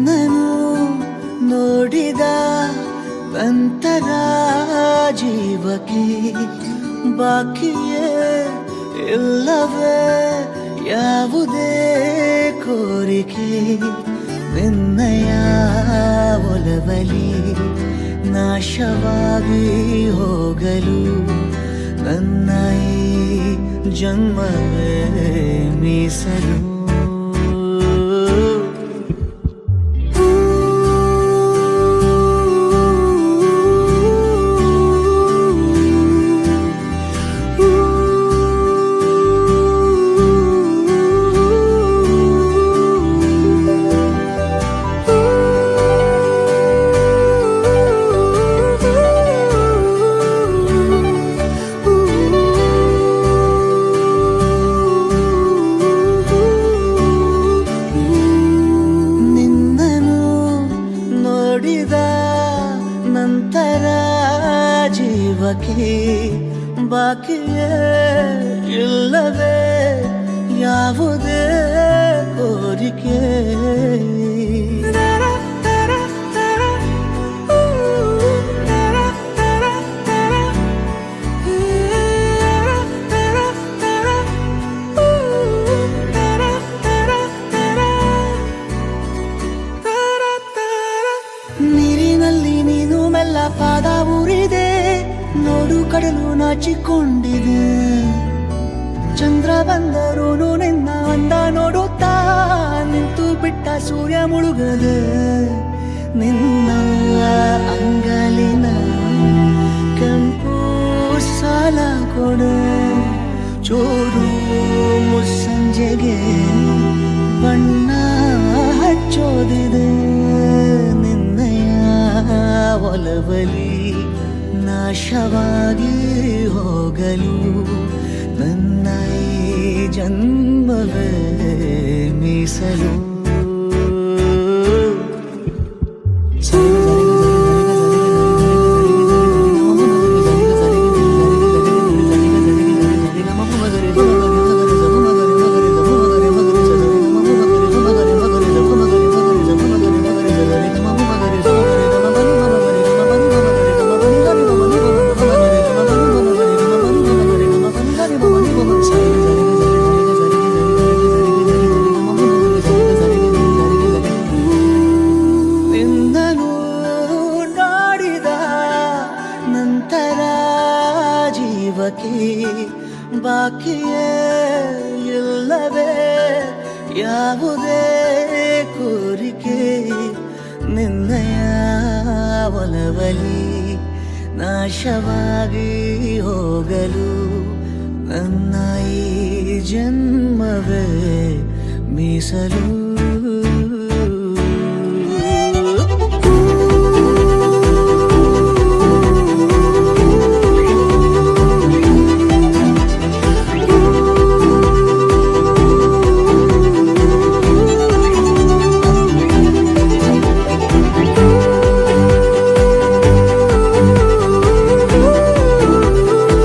ನಿನ್ನನು ನೋಡಿದ ನಂತರ ಜೀವಕ್ಕೆ ಬಾಕಿಯೇ ಇಲ್ಲವೇ ಯಾವುದೇ ಕೋರಿಕೆ ನಿನ್ನಯ ಒಲವಲಿ ನಾಶವಾಗಿ ಹೋಗಲು ನನ್ನ ಈ ಜನ್ಮವೇ ಮೀಸಲು ನಂತರ ಜೀವಕ್ಕೆ ಬಾಕಿಯೇ ಇಲ್ಲವೇ ಯಾವುದೇ ಕೋರಿಕೆ ನೀರಿನಲ್ಲಿ ನೀನು ಮೆಲ್ಲ ಪಾದ ಊರಿದೆ ನೋಡು ಕಡಲು ನಾಚಿಕೊಂಡಿದೆ ಚಂದ್ರ ಬಂದರೂ ನಿನ್ನ ಅಂದ ನೋಡುತ್ತಾ ನಿಂತು ಬಿಟ್ಟ ಸೂರ್ಯ ಮುಳುಗದೆ ನಿನ್ನ ಅಂಗಲಿನ ಕೆಂಪು ಸಾಲ ಕೊಡೆ ಚೂರು ಮುಸ್ಸಂಜೆಗೆ ಬಣ್ಣ ಹಚ್ಚೋದಿದೆ ಒಲವಲಿ ನಾಶವಾಗಿ ಹೋಗಲು ನನ್ನ ಈ ಜನ್ಮವೇ ಮೀಸಲು ಬಾಕಿಯೇ ಇಲ್ಲವೇ ಯಾವುದೇ ಕೋರಿಕೆ ನಿನ್ನಯ ಒಲವಲಿ ನಾಶವಾಗಿ ಹೋಗಲು ನನ್ನ ಈ ಜನ್ಮವೇ ಮೀಸಲು